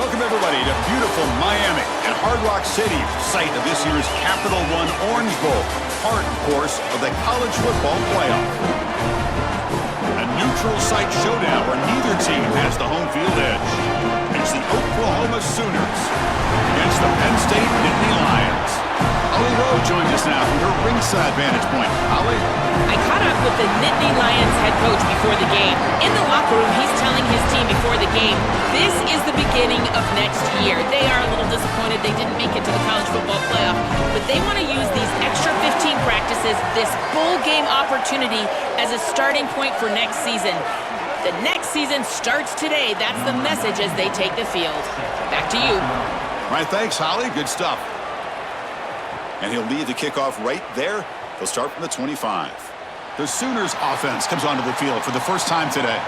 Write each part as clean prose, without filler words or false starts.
Welcome, everybody, to beautiful Miami and Hard Rock City, site of this year's Capital One Orange Bowl, part, of course, of the college football playoff. A neutral site showdown where neither team has the home field edge. It's the Oklahoma Sooners against the Penn State Nittany Lions. Holly Rowe joins us now from her ringside vantage point. Holly? I caught up with the Nittany Lions head coach before the game. In the locker room, he's telling his team before the game, this is the beginning of next year. They are a little disappointed they didn't make it to the college football playoff, but they want to use these extra 15 practices, this bowl game opportunity, as a starting point for next season. The next season starts today. That's the message as they take the field. Back to you. All right, thanks, Holly. Good stuff. And he'll lead the kickoff right there. They'll start from the 25. The Sooners offense comes onto the field for the first time today.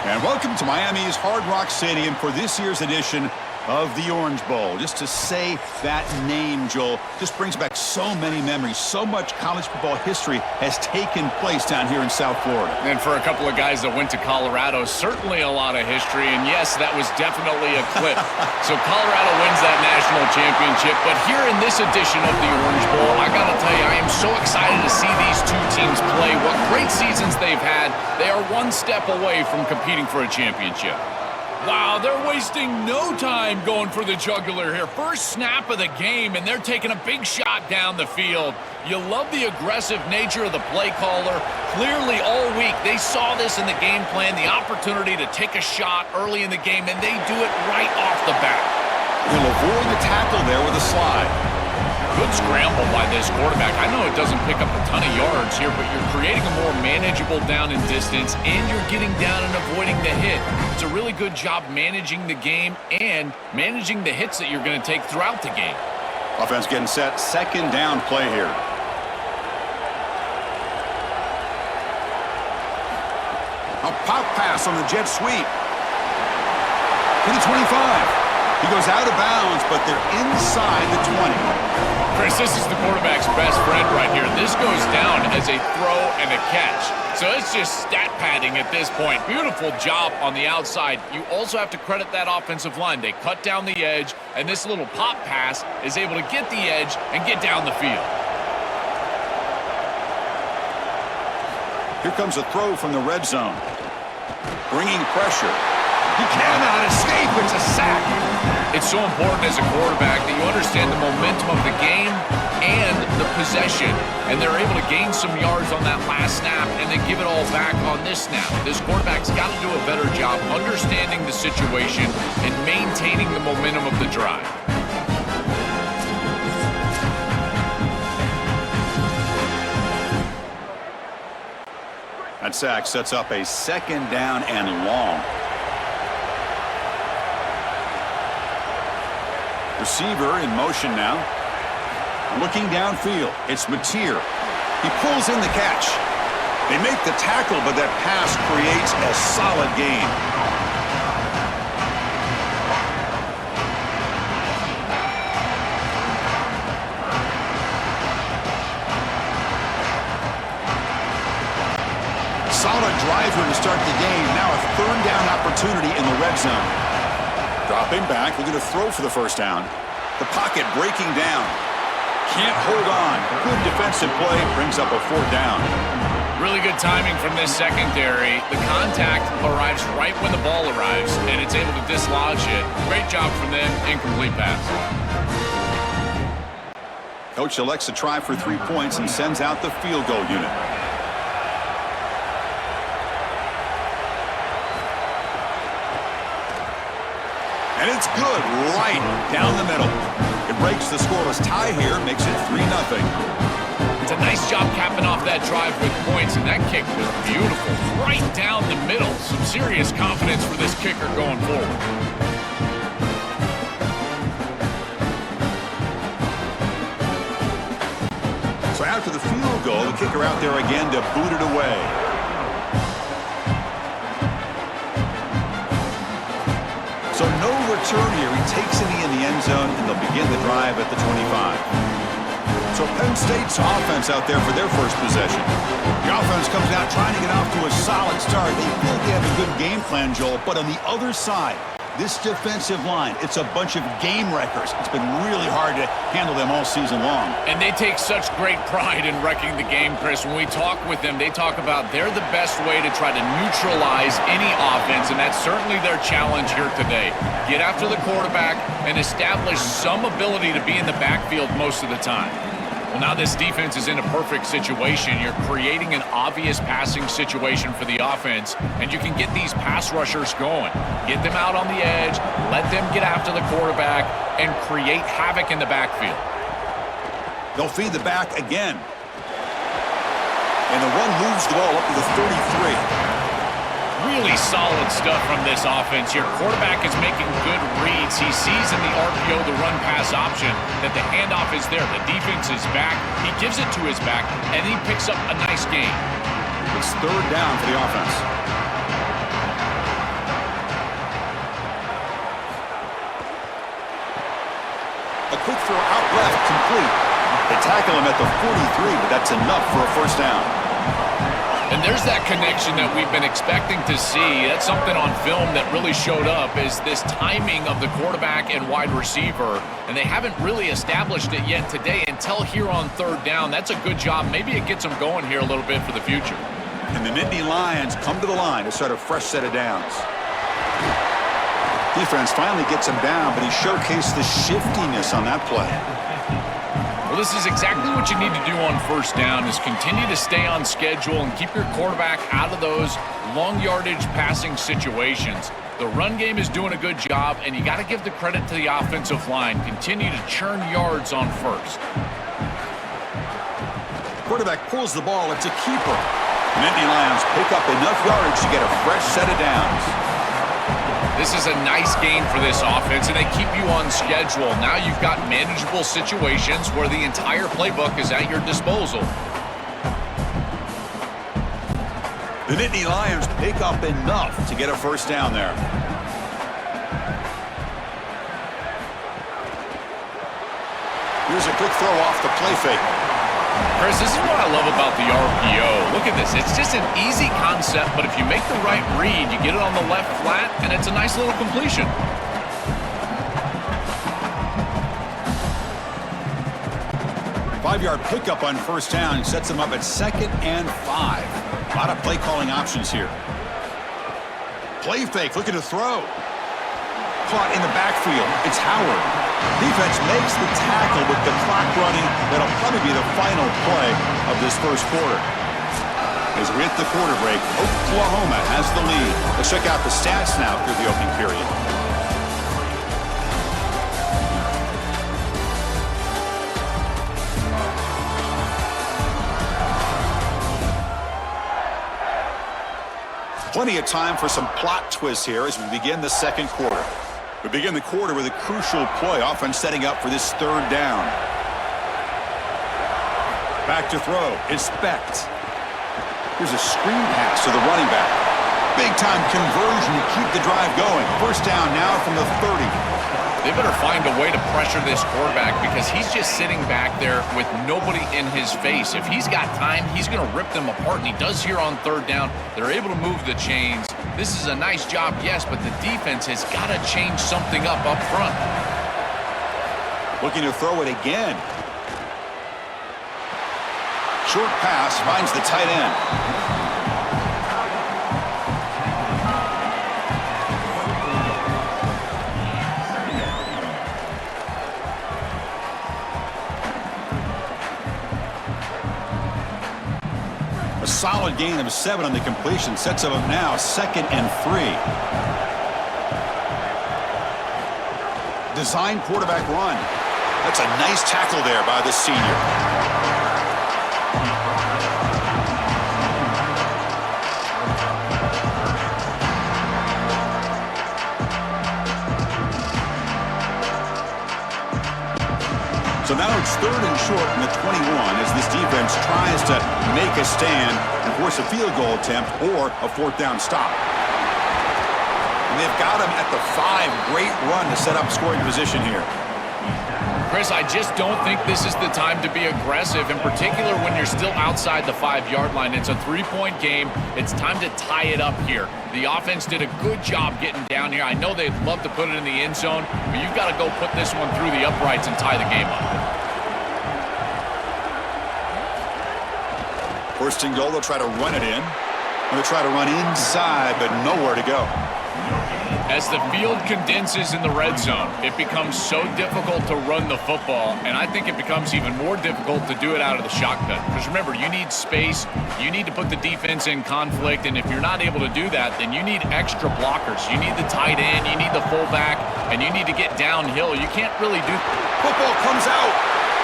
And welcome to Miami's Hard Rock Stadium for this year's edition of the Orange Bowl. Just to say that name, Joel, just brings back so many memories. So much college football history has taken place down here in South Florida. And for a couple of guys that went to Colorado, certainly a lot of history. And yes, that was definitely a clip. So Colorado wins that national championship. But here in this edition of the Orange Bowl, I got to tell you, I am so excited to see these two teams play. What great seasons they've had. They are one step away from competing for a championship. Wow, they're wasting no time going for the jugular here. First snap of the game, and they're taking a big shot down the field. You love the aggressive nature of the play caller. Clearly all week, they saw this in the game plan, the opportunity to take a shot early in the game, and they do it right off the bat. He'll avoid the tackle there with a slide. Good scramble by this quarterback. I know it doesn't pick up a ton of yards here, but you're creating a more manageable down and distance, and you're getting down and avoiding the hit. It's a really good job managing the game and managing the hits that you're going to take throughout the game. Offense getting set. Second down play here. A pop pass on the jet sweep. To the 25. He goes out of bounds, but they're inside the 20. Chris, this is the quarterback's best friend right here. This goes down as a throw and a catch. So it's just stat padding at this point. Beautiful job on the outside. You also have to credit that offensive line. They cut down the edge, and this little pop pass is able to get the edge and get down the field. Here comes a throw from the red zone. Bringing pressure. He cannot escape. It's a sack. It's so important as a quarterback that you understand the momentum of the game and the possession. And they're able to gain some yards on that last snap and then give it all back on this snap. This quarterback's got to do a better job understanding the situation and maintaining the momentum of the drive. That sack sets up a second down and long. Receiver in motion now. Looking downfield. It's Mateer. He pulls in the catch. They make the tackle, but that pass creates a solid gain. Solid driver to start the game. Now a third down opportunity in the red zone. Dropping back, looking to throw for the first down. The pocket breaking down. Can't hold on. Good defensive play, brings up a fourth down. Really good timing from this secondary. The contact arrives right when the ball arrives, and it's able to dislodge it. Great job from them. Incomplete pass. Coach elects to try for 3 points and sends out the field goal unit. And it's good, right down the middle. It breaks the scoreless tie here, makes it 3-0. It's a nice job capping off that drive with points, and that kick was beautiful. Right down the middle. Some serious confidence for this kicker going forward. So after the field goal, the kicker out there again to boot it away. So no return here. He takes it in the end zone, and they'll begin the drive at the 25. So Penn State's offense out there for their first possession. The offense comes out trying to get off to a solid start. They feel they have a good game plan, Joel, but on the other side, This defensive line, it's a bunch of game wreckers. It's been really hard to handle them all season long. And they take such great pride in wrecking the game, Chris. When we talk with them, they talk about they're the best way to try to neutralize any offense, and that's certainly their challenge here today. Get after the quarterback and establish some ability to be in the backfield most of the time. Well, now this defense is in a perfect situation. You're creating an obvious passing situation for the offense, and you can get these pass rushers going. Get them out on the edge, let them get after the quarterback, and create havoc in the backfield. They'll feed the back again. And the run moves the ball up to the 33. Really solid stuff from this offense. Your quarterback is making good reads. He sees in the RPO, the run-pass option, that the handoff is there. The defense is back. He gives it to his back, and he picks up a nice gain. It's third down for the offense. A quick throw out left, complete. They tackle him at the 43, but that's enough for a first down. And there's that connection that we've been expecting to see. That's something on film that really showed up, is this timing of the quarterback and wide receiver. And they haven't really established it yet today until here on third down. That's a good job. Maybe it gets them going here a little bit for the future. And the Nittany Lions come to the line to start a fresh set of downs. Defense finally gets him down, but he showcased the shiftiness on that play. Well, this is exactly what you need to do on first down, is continue to stay on schedule and keep your quarterback out of those long yardage passing situations. The run game is doing a good job, and you got to give the credit to the offensive line. Continue to churn yards on first. Quarterback pulls the ball. It's a keeper. The Nittany Lions pick up enough yardage to get a fresh set of downs. This is a nice gain for this offense, and they keep you on schedule. Now you've got manageable situations where the entire playbook is at your disposal. The Nittany Lions pick up enough to get a first down there. Here's a quick throw off the play fake. Chris, this is what I love about the RPO. Look at this. It's just an easy concept, but if you make the right read, you get it on the left flat, and it's a nice little completion. Five-yard pickup on first down sets them up at 2nd and 5. A lot of play calling options here. Play fake, looking to throw. Caught in the backfield. It's Howard. Defense makes the tackle with the clock running. That'll probably be the final play of this first quarter. As we hit the quarter break, Oklahoma has the lead. Let's check out the stats now through the opening period. Plenty of time for some plot twists here as we begin the second quarter. We begin the quarter with a crucial play, often setting up for this third down. Back to throw. Inspect. Here's a screen pass to the running back. Big-time conversion to keep the drive going. First down now from the 30. They better find a way to pressure this quarterback, because he's just sitting back there with nobody in his face. If he's got time, he's going to rip them apart, and he does here on third down. They're able to move the chains. This is a nice job, yes, but the defense has got to change something up front. Looking to throw it again. Short pass finds the tight end. Solid gain of 7 on the completion. Sets them up now 2nd and 3. Design quarterback run. That's a nice tackle there by the senior. So now it's 3rd and short from the 21 as this defense tries to make a stand and force a field goal attempt or a 4th down stop. And they've got him at the 5. Great run to set up scoring position here. Chris, I just don't think this is the time to be aggressive, in particular when you're still outside the 5-yard line. It's a 3-point game. It's time to tie it up here. The offense did a good job getting down here. I know they'd love to put it in the end zone, but you've got to go put this one through the uprights and tie the game up. First and goal, they'll try to run it in. They'll try to run inside, but nowhere to go. As the field condenses in the red zone, it becomes so difficult to run the football, and I think it becomes even more difficult to do it out of the shotgun. Because remember, you need space, you need to put the defense in conflict, and if you're not able to do that, then you need extra blockers. You need the tight end, you need the fullback, and you need to get downhill. You can't really do... Football comes out,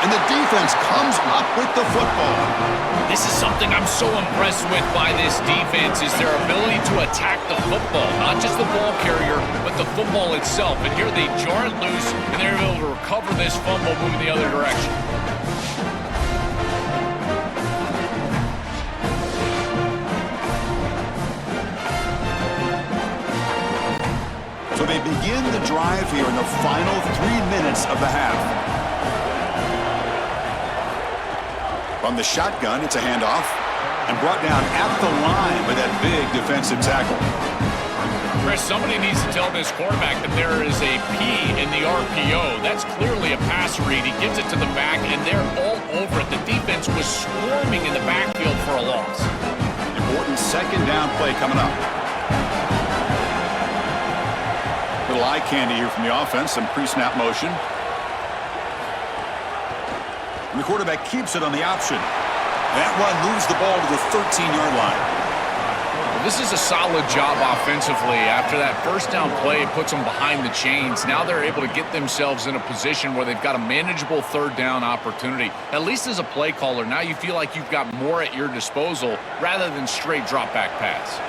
and the defense comes up with the football. This is something I'm so impressed with by this defense is their ability to attack the football, not just the ball carrier, but the football itself. And here they jar it loose, and they're able to recover this fumble moving the other direction. So they begin the drive here in the final 3 minutes of the half. From the shotgun, it's a handoff, and brought down at the line by that big defensive tackle. Chris, somebody needs to tell this quarterback that there is a P in the RPO. That's clearly a pass read. He gives it to the back, and they're all over it. The defense was swarming in the backfield for a loss. Important second down play coming up. Little eye candy here from the offense, some pre-snap motion. And the quarterback keeps it on the option. That one moves the ball to the 13-yard line. Well, this is a solid job offensively. After that first down play, it puts them behind the chains. Now they're able to get themselves in a position where they've got a manageable third down opportunity. At least as a play caller, now you feel like you've got more at your disposal rather than straight drop-back pass.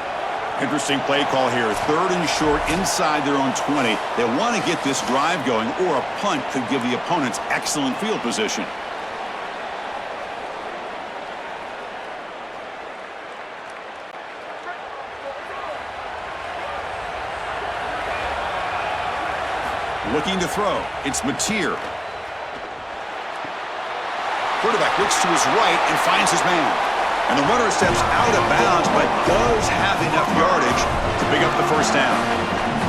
Interesting play call here. Third and short inside their own 20. They want to get this drive going, or a punt could give the opponents excellent field position. Looking to throw. It's Mateer. Quarterback looks to his right and finds his man. And the runner steps out of bounds, but does have enough yardage to pick up the first down.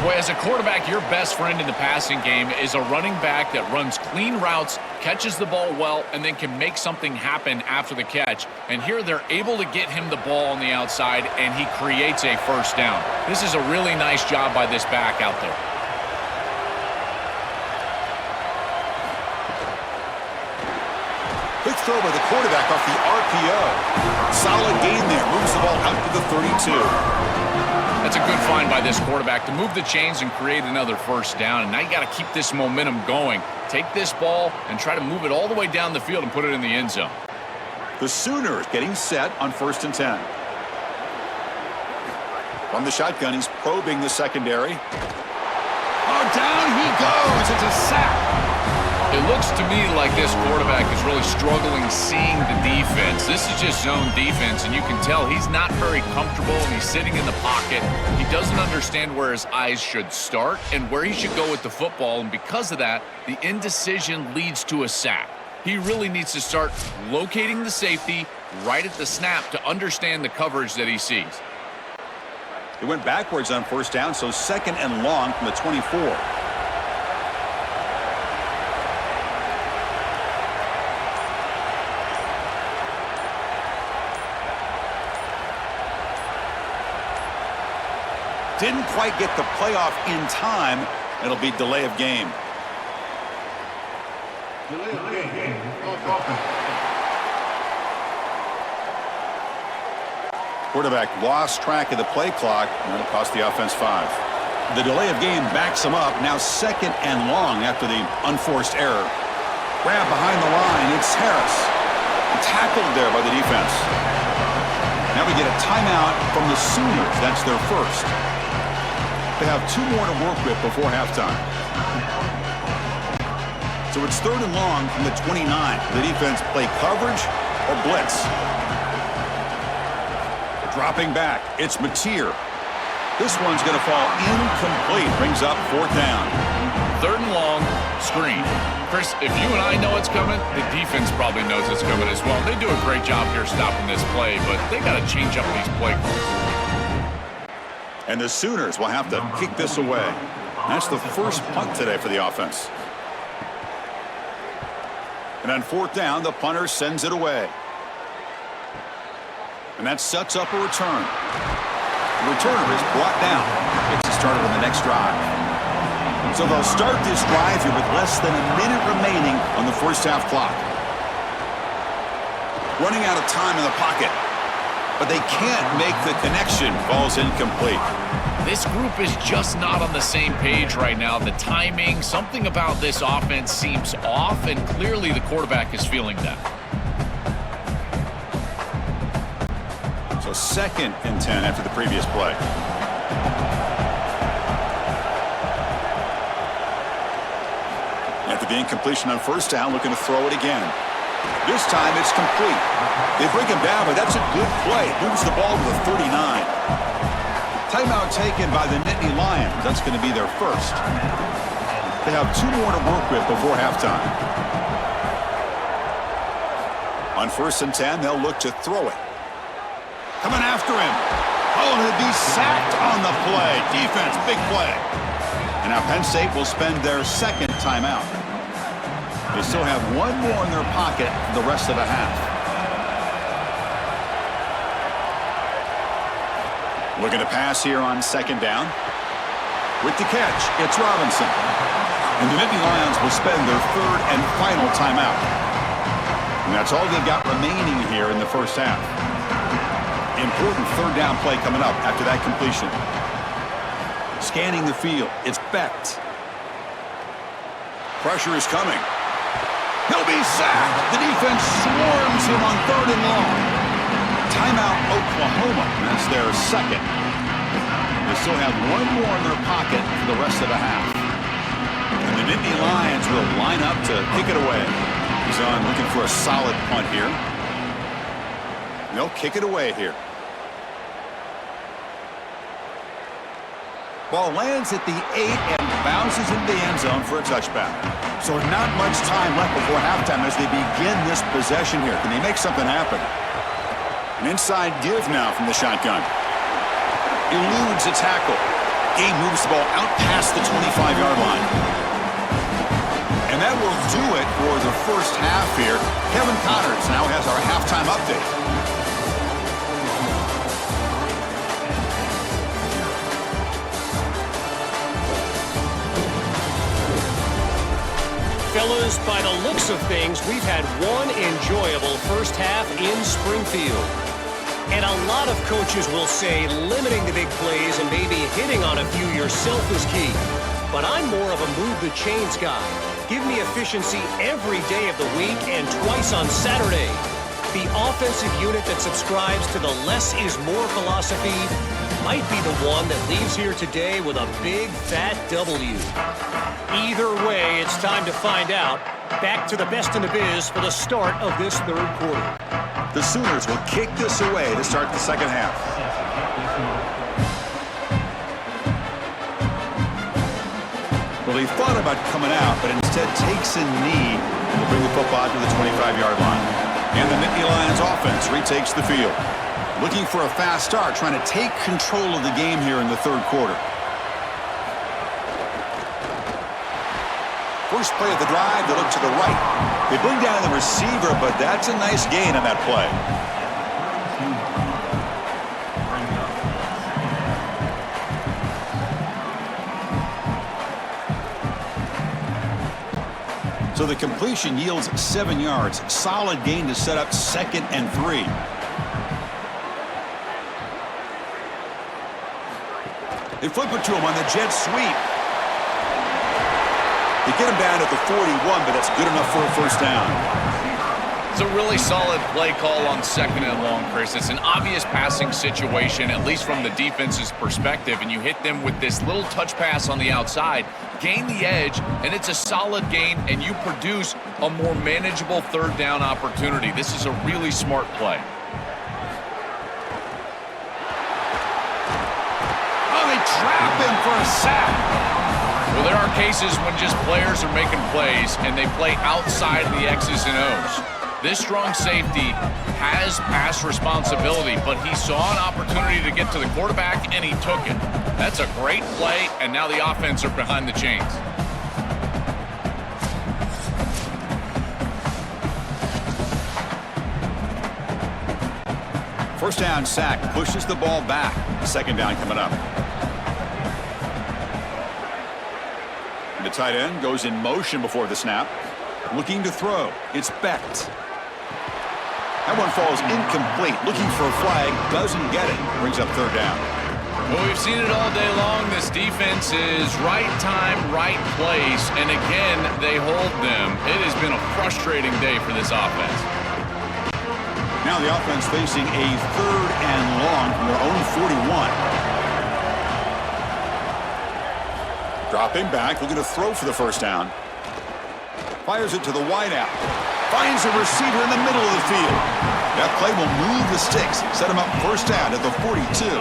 Boy, as a quarterback, your best friend in the passing game is a running back that runs clean routes, catches the ball well, and then can make something happen after the catch. And here they're able to get him the ball on the outside, and he creates a first down. This is a really nice job by this back out there. Quick throw by the quarterback off the RPO. Solid gain there. Moves the ball out to the 32. That's a good find by this quarterback to move the chains and create another first down. And now you got to keep this momentum going. Take this ball and try to move it all the way down the field and put it in the end zone. The Sooners getting set on 1st and 10. From the shotgun, he's probing the secondary. Oh, down he goes. It's a sack. It looks to me like this quarterback is really struggling seeing the defense. This is just zone defense, and you can tell he's not very comfortable, and he's sitting in the pocket. He doesn't understand where his eyes should start and where he should go with the football, and because of that, the indecision leads to a sack. He really needs to start locating the safety right at the snap to understand the coverage that he sees. He went backwards on first down, so 2nd and long from the 24. Didn't quite get the playoff in time. It'll be delay of game. Quarterback lost track of the play clock, and it cost the offense 5. The delay of game backs him up. Now 2nd and long after the unforced error. Grab behind the line. It's Harris. Tackled there by the defense. Now we get a timeout from the Sooners. That's their first. They have 2 more to work with before halftime. So it's 3rd and long from the 29. The defense play coverage or blitz. Dropping back, it's Mateer. This one's going to fall incomplete. Brings up 4th down. 3rd and long. screen. Chris, if you and I know it's coming, the defense probably knows it's coming as well. They do a great job here stopping this play, but they got to change up these play calls. And the Sooners will have to kick this away. That's the first punt today for the offense. And on fourth down, the punter sends it away. And that sets up a return. The returner is brought down. It's started on the next drive. So they'll start this drive here with less than a minute remaining on the first half clock. Running out of time in the pocket. But they can't make the connection. Ball's incomplete. This group is just not on the same page right now. The timing, something about this offense seems off, and clearly the quarterback is feeling that. So 2nd and 10 after the previous play. After the incompletion on first down, looking to throw it again. This time it's complete. They bring him down, but that's a good play. Moves the ball to the 39. Timeout taken by the Nittany Lions. That's going to be their first. They have 2 more to work with before halftime. On 1st and 10, they'll look to throw it. Coming after him. Oh, he'll be sacked on the play. Defense, big play. And now Penn State will spend their 2nd timeout. They still have 1 more in their pocket for the rest of the half. Looking to pass here on 2nd down. With the catch, it's Robinson. And the Nittany Lions will spend their 3rd and final timeout. And that's all they've got remaining here in the first half. Important 3rd down play coming up after that completion. Scanning the field, it's Becht. Pressure is coming. He'll be sacked. The defense swarms him on 3rd and long. Timeout, Oklahoma. That's their 2nd. They still have 1 more in their pocket for the rest of the half. And the Nittany Lions will line up to kick it away. He's on looking for a solid punt here. They'll kick it away here. Ball lands at the 8 and bounces into the end zone for a touchback. So not much time left before halftime as they begin this possession here. Can they make something happen? An inside give now from the shotgun. Eludes a tackle. Game moves the ball out past the 25-yard line. And that will do it for the first half here. Kevin Connors now has our halftime update. Fellas, by the looks of things, we've had one enjoyable first half in Springfield. And a lot of coaches will say limiting the big plays and maybe hitting on a few yourself is key. But I'm more of a move the chains guy. Give me efficiency every day of the week and twice on Saturday. The offensive unit that subscribes to the less is more philosophy might be the one that leaves here today with a big fat W. Either way, it's time to find out. Back to the best in the biz for the start of this 3rd quarter. The Sooners will kick this away to start the 2nd half. Well, he thought about coming out, but instead takes a knee to bring the football to the 25-yard line. And the Nittany Lions offense retakes the field. Looking for a fast start, trying to take control of the game here in the 3rd quarter. First play of the drive, they look to the right. They bring down the receiver, but that's a nice gain on that play. So the completion yields 7 yards. Solid gain to set up 2nd and 3. They flip it to him on the jet sweep. They get him down at the 41, but that's good enough for a first down. It's a really solid play call on 2nd and long, Chris. It's an obvious passing situation, at least from the defense's perspective, and you hit them with this little touch pass on the outside, gain the edge, and it's a solid gain, and you produce a more manageable 3rd down opportunity. This is a really smart play. Oh, they trap him for a sack. Well, there are cases when just players are making plays and they play outside of the X's and O's. This strong safety has pass responsibility, but he saw an opportunity to get to the quarterback, and he took it. That's a great play, and now the offense are behind the chains. First down sack pushes the ball back. Second down coming up. The tight end goes in motion before the snap. Looking to throw. It's Becht. That one falls incomplete. Looking for a flag. Doesn't get it. Brings up third down. Well, we've seen it all day long. This defense is right time, right place. And again, they hold them. It has been a frustrating day for this offense. Now the offense facing a third and long from their own 41. Dropping back, looking to throw for the first down. Fires it to the wideout. Finds a receiver in the middle of the field. That play will move the sticks. Set him up first down at the 42.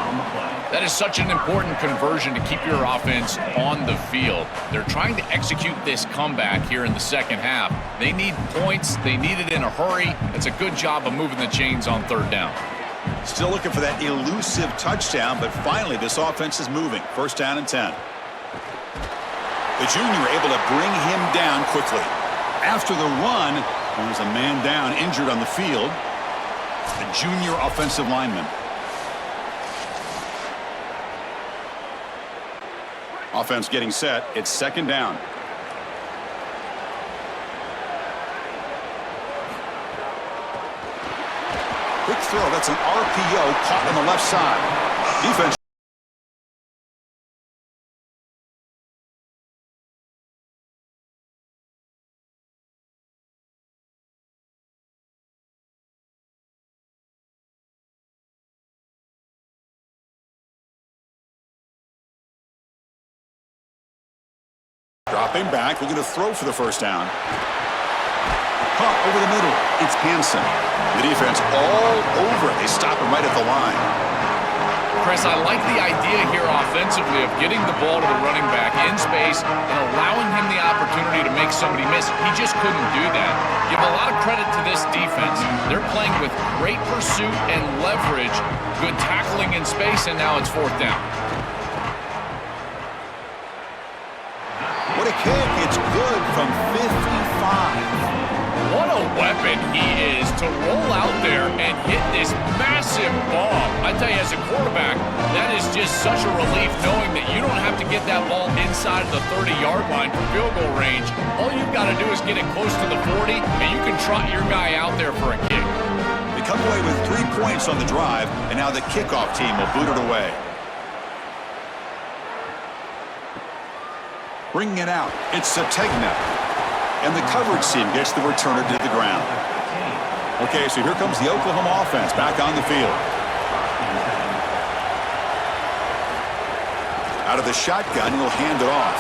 That is such an important conversion to keep your offense on the field. They're trying to execute this comeback here in the second half. They need points. They need it in a hurry. It's a good job of moving the chains on third down. Still looking for that elusive touchdown, but finally this offense is moving. First down and 10. The junior able to bring him down quickly. After the run, there's a man down injured on the field. The junior offensive lineman. Offense getting set. It's second down. Quick throw. That's an RPO caught on the left side. Defense. Dropping back, looking to throw for the first down. Caught over the middle. It's Hansen. The defense all over it. They stop him right at the line. Chris, I like the idea here offensively of getting the ball to the running back in space and allowing him the opportunity to make somebody miss. He just couldn't do that. Give a lot of credit to this defense. They're playing with great pursuit and leverage, good tackling in space, and now it's fourth down. What a kick. It's good from 55. What a weapon he is to roll out there and hit this massive bomb. I tell you, as a quarterback, that is just such a relief knowing that you don't have to get that ball inside of the 30-yard line for field goal range. All you've got to do is get it close to the 40, and you can trot your guy out there for a kick. They come away with 3 points on the drive, and now the kickoff team will boot it away. Bringing it out, it's Sategna. And the coverage team gets the returner to the ground. Okay, so here comes the Oklahoma offense back on the field. Out of the shotgun, he'll hand it off.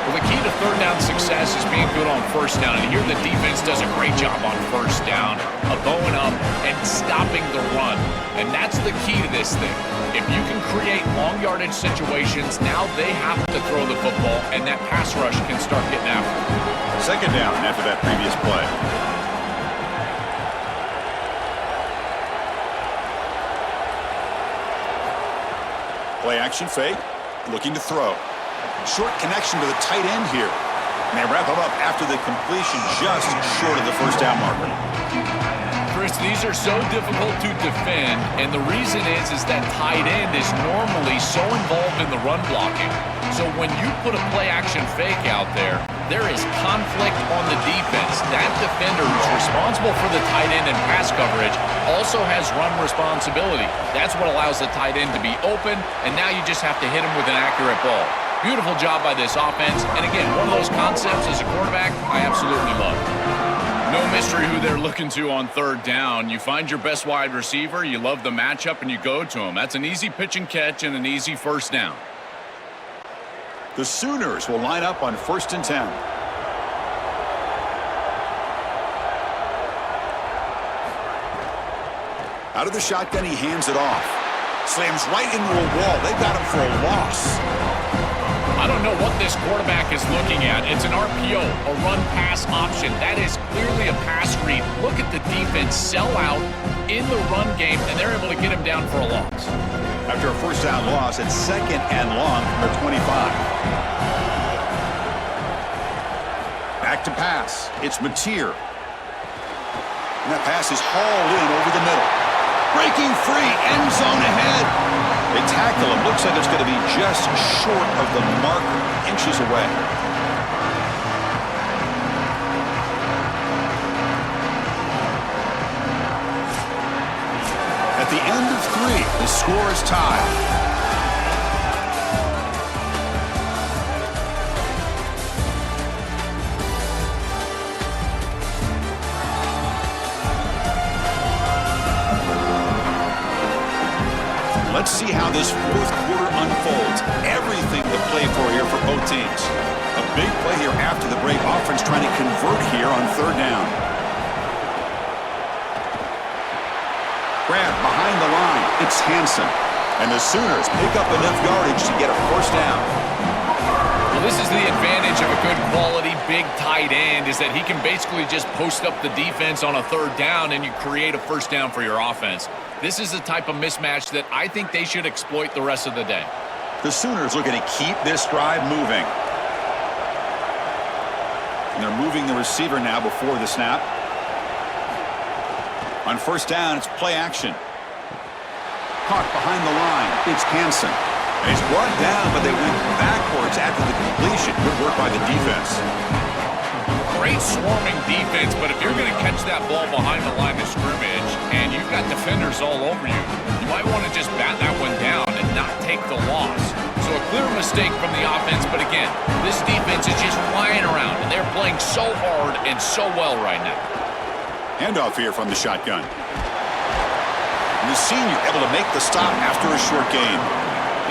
Well, the key to third down success is being good on first down. And here the defense does a great job on first down of bowing up and stopping the run. And that's the key to this thing. If you can create long yardage situations, now they have to throw the football, and that pass rush can start getting after it. Second down after that previous play. Play action fake. Looking to throw. Short connection to the tight end here. And they wrap him up after the completion just short of the first down marker. Chris, these are so difficult to defend, and the reason is that tight end is normally so involved in the run blocking. So when you put a play-action fake out there, there is conflict on the defense. That defender who's responsible for the tight end and pass coverage also has run responsibility. That's what allows the tight end to be open, and now you just have to hit him with an accurate ball. Beautiful job by this offense, and again, one of those concepts as a quarterback I absolutely love. No mystery who they're looking to on third down. You find your best wide receiver, you love the matchup, and you go to him. That's an easy pitch and catch and an easy first down. The Sooners will line up on first and 10. Out of the shotgun, he hands it off. Slams right into a wall. They got him for a loss. I don't know what this quarterback is looking at. It's an RPO, a run-pass option. That is clearly a pass read. Look at the defense sell out in the run game, and they're able to get him down for a loss. After a first down loss, it's 2nd and long from the 25. Back to pass. It's Mateer. And that pass is hauled in over the middle. Breaking free, end zone ahead. They tackle him. Looks like it's going to be just short of the marker, inches away. At the end of 3, the score is tied. Let's see how this fourth quarter unfolds. Everything to play for here for both teams. A big play here after the break. Offense trying to convert here on 3rd down. Grab behind the line. It's Hansen. And the Sooners pick up enough yardage to get a first down. Well, this is the advantage of a good quality big tight end, is that he can basically just post up the defense on a 3rd down and you create a first down for your offense. This is the type of mismatch that I think they should exploit the rest of the day. The Sooners looking to keep this drive moving. And they're moving the receiver now before the snap. On 1st down, it's play action. Caught behind the line. It's Hansen. And he's brought down, but they went backwards after the completion. Good work by the defense. Great swarming defense, but if you're going to catch that ball behind the line of scrimmage and you've got defenders all over you, you might want to just bat that one down and not take the loss. So a clear mistake from the offense, but again, this defense is just flying around, and they're playing so hard and so well right now. Handoff here from the shotgun. And the senior able to make the stop after a short gain.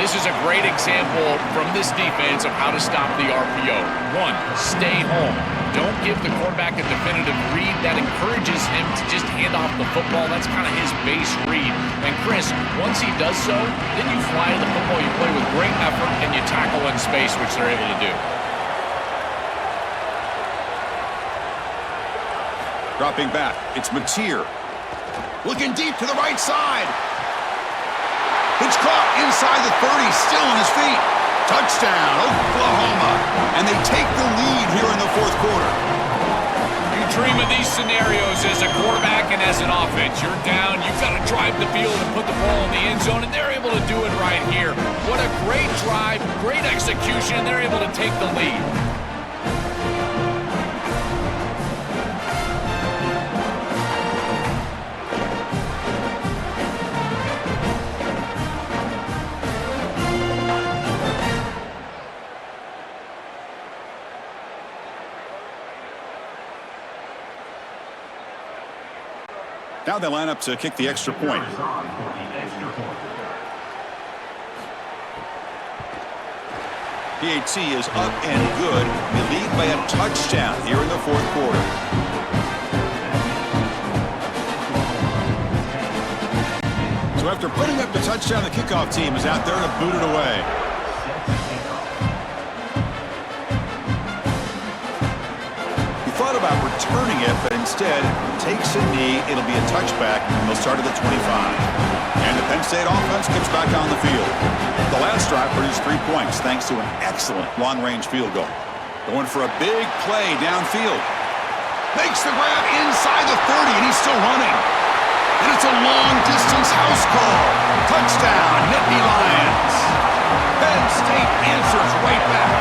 This is a great example from this defense of how to stop the RPO. 1, stay home. Don't give the quarterback a definitive read. That encourages him to just hand off the football. That's kind of his base read. And Chris, once he does so, then you fly to the football. You play with great effort, and you tackle in space, which they're able to do. Dropping back, it's Mateer. Looking deep to the right side. It's caught inside the 30, still on his feet. Touchdown, Oklahoma. And they take the lead here in the 4th quarter. You dream of these scenarios as a quarterback and as an offense. You're down, you've got to drive the field and put the ball in the end zone, and they're able to do it right here. What a great drive, great execution, and they're able to take the lead. Now they line up to kick the extra point. PAT is up and good. They lead by a touchdown here in the 4th quarter. So after putting up the touchdown, the kickoff team is out there to boot it away. Thought about returning it, but instead takes a knee. It'll be a touchback, and they'll start at the 25. And the Penn State offense gets back on the field. The last drive produced 3 points thanks to an excellent long-range field goal. Going for a big play downfield. Makes the grab inside the 30, and he's still running. And it's a long-distance house call. Touchdown, Nittany Lions. Penn State answers right back.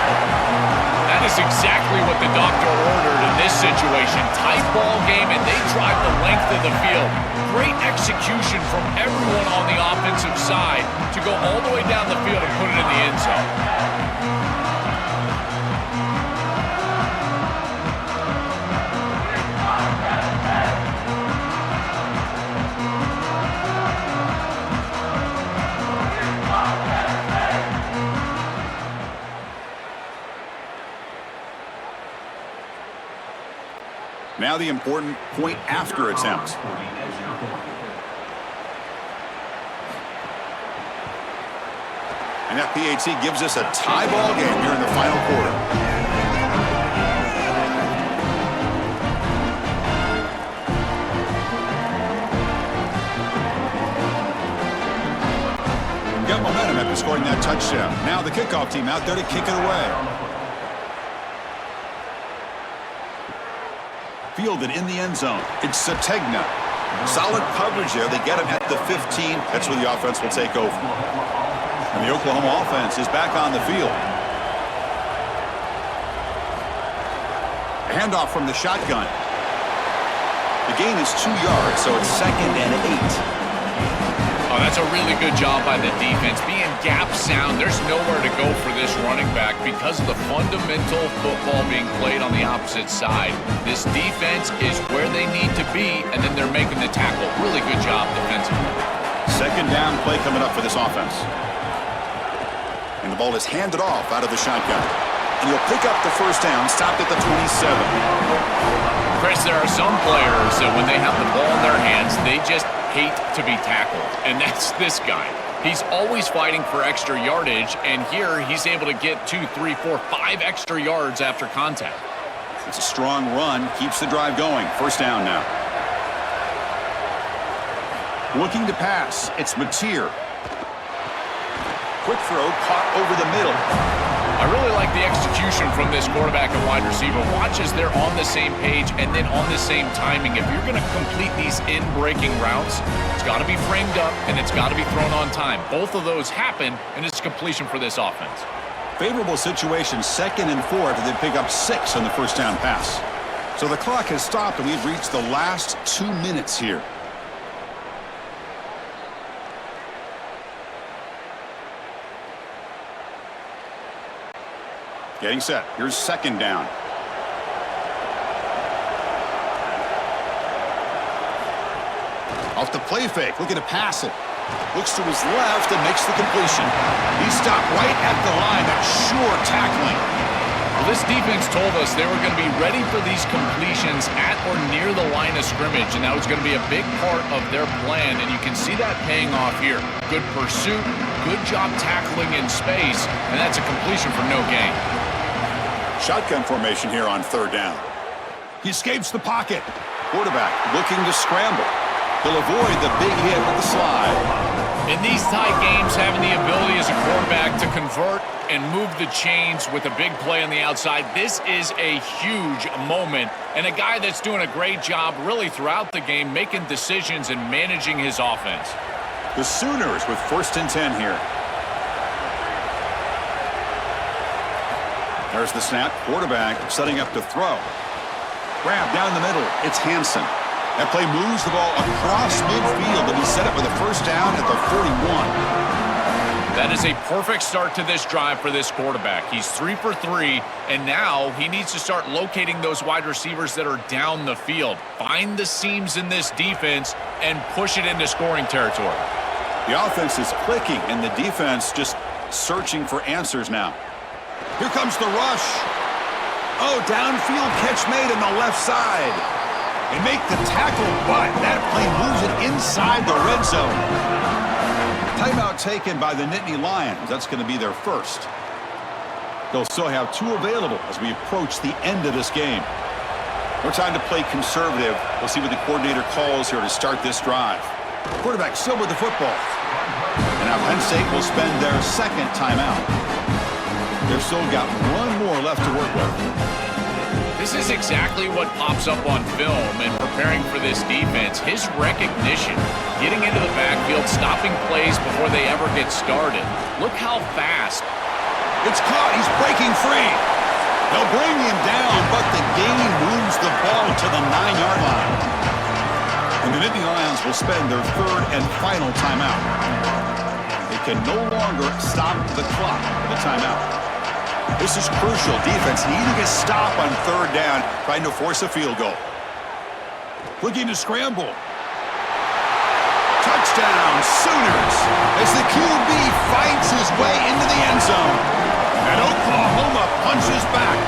That is exactly what the doctor ordered in this situation. Tight ball game, and they drive the length of the field. Great execution from everyone on the offensive side to go all the way down the field and put it in the end zone. Now the important point after attempt. And And that PAT gives us a tie ball game here in the final quarter. Got momentum after scoring that touchdown. Now the kickoff team out there to kick it away. Fielded in the end zone. It's Sategna. Solid coverage there. They get him at the 15. That's where the offense will take over. And the Oklahoma offense is back on the field. A handoff from the shotgun. The gain is 2 yards, so it's 2nd and 8. Oh, that's a really good job by the defense. Being gap sound, there's nowhere to go for this running back because of the fundamental football being played on the opposite side. This defense is where they need to be, and then they're making the tackle. Really good job defensively. 2nd down play coming up for this offense. And the ball is handed off out of the shotgun. And he'll pick up the first down, stopped at the 27. Chris, there are some players that when they have the ball in their hands, they just hate to be tackled, and that's this guy. He's always fighting for extra yardage, and here he's able to get 2, 3, 4, 5 extra yards after contact. It's a strong run, keeps the drive going. First down now. Looking to pass, it's Mateer. Quick throw, caught over the middle. I really like the execution from this quarterback and wide receiver. Watch as they're on the same page and then on the same timing. If you're going to complete these in-breaking routes, it's got to be framed up and it's got to be thrown on time. Both of those happen, and it's completion for this offense. Favorable situation, 2nd and 4 after they pick up 6 on the first down pass. So the clock has stopped, and we've reached the last 2 minutes here. Getting set. Here's 2nd down. Off the play fake. Looking to pass it. Looks to his left and makes the completion. He stopped right at the line. That's sure tackling. Well, this defense told us they were going to be ready for these completions at or near the line of scrimmage, and that was going to be a big part of their plan, and you can see that paying off here. Good pursuit, good job tackling in space, and that's a completion for no gain. Shotgun formation here on 3rd down. He escapes the pocket. Quarterback looking to scramble. He'll avoid the big hit with the slide. In these tight games, having the ability as a quarterback to convert and move the chains with a big play on the outside, this is a huge moment. And a guy that's doing a great job really throughout the game, making decisions and managing his offense. The Sooners with 1st and 10 here. There's the snap. Quarterback setting up to throw. Grab down the middle. It's Hansen. That play moves the ball across midfield, and he set up with a first down at the 41. That is a perfect start to this drive for this quarterback. He's 3 for 3, and now he needs to start locating those wide receivers that are down the field. Find the seams in this defense and push it into scoring territory. The offense is clicking, and the defense just searching for answers now. Here comes the rush. Oh, downfield catch made on the left side. They make the tackle, but that play moves it inside the red zone. Timeout taken by the Nittany Lions. That's going to be their first. They'll still have 2 available as we approach the end of this game. No time to play conservative. We'll see what the coordinator calls here to start this drive. Quarterback still with the football. And now Penn State will spend their 2nd timeout. They've still got 1 more left to work with. This is exactly what pops up on film and preparing for this defense. His recognition, getting into the backfield, stopping plays before they ever get started. Look how fast. It's caught. He's breaking free. They'll bring him down, but the gain moves the ball to the 9-yard line. And the Nittany Lions will spend their 3rd and final timeout. They can no longer stop the clock with a timeout. This is crucial. Defense needing a stop on 3rd down, trying to force a field goal. Looking to scramble. Touchdown, Sooners, as the QB fights his way into the end zone. And Oklahoma punches back.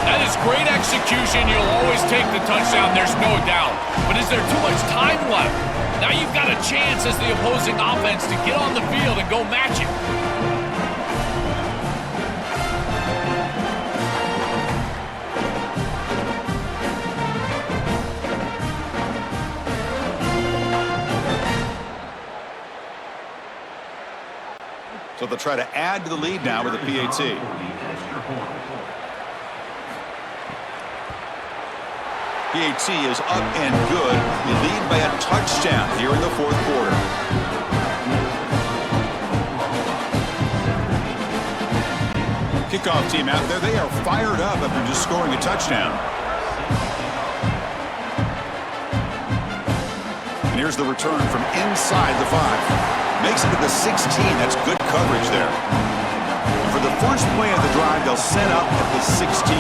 That is great execution. You'll always take the touchdown, there's no doubt. But is there too much time left? Now you've got a chance as the opposing offense to get on the field and go match it. they'll try to add to the lead now with a PAT. PAT is up and good. We lead by a touchdown here in the fourth quarter. Kickoff team out there, they are fired up after just scoring a touchdown. And here's the return from inside the 5. Makes it to the 16. That's good coverage there. And for the first play of the drive, they'll set up at the 16.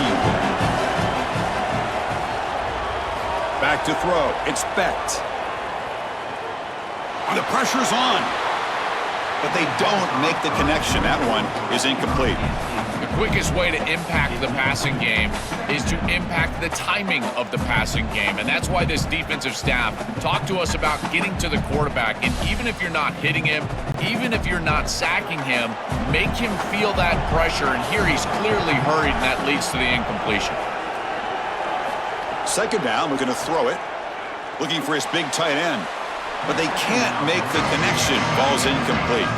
Back to throw. It's Becht. And the pressure's on. But they don't make the connection. That one is incomplete. The quickest way to impact the passing game is to impact the timing of the passing game. And that's why this defensive staff talked to us about getting to the quarterback. And even if you're not hitting him, even if you're not sacking him, make him feel that pressure. And here he's clearly hurried, and that leads to the incompletion. Second down, we're going to throw it. Looking for his big tight end. But they can't make the connection. Ball's incomplete.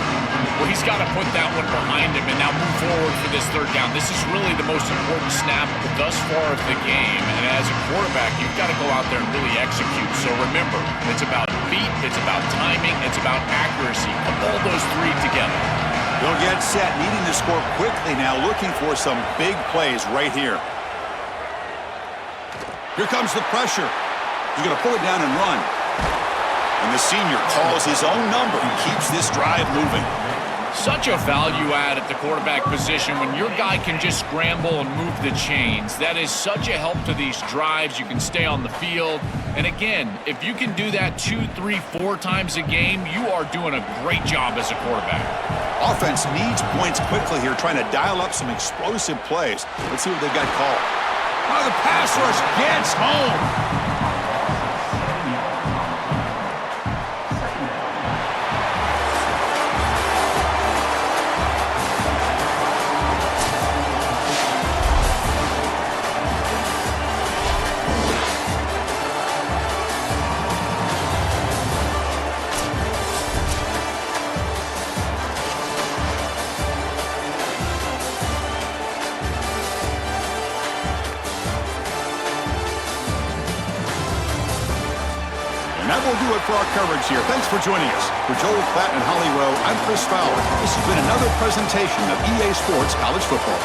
Well, he's got to put that one behind him and now move forward for this third down. This is really the most important snap thus far of the game. And as a quarterback, you've got to go out there and really execute. So remember, it's about feet, it's about timing, it's about accuracy. Put all those three together. They'll get set, needing to score quickly now, looking for some big plays right here. Here comes the pressure. He's going to pull it down and run. And the senior calls his own number and keeps this drive moving. Such a value add at the quarterback position when your guy can just scramble and move the chains. That is such a help to these drives. You can stay on the field. And again, if you can do that 2, 3, 4 times a game, you are doing a great job as a quarterback. Offense needs points quickly here, trying to dial up some explosive plays. Let's see what they've got called. Oh, the pass rush gets home. And that will do it for our coverage here. Thanks for joining us. For Joel Platt and Holly Rowe, I'm Chris Fowler. This has been another presentation of EA Sports College Football.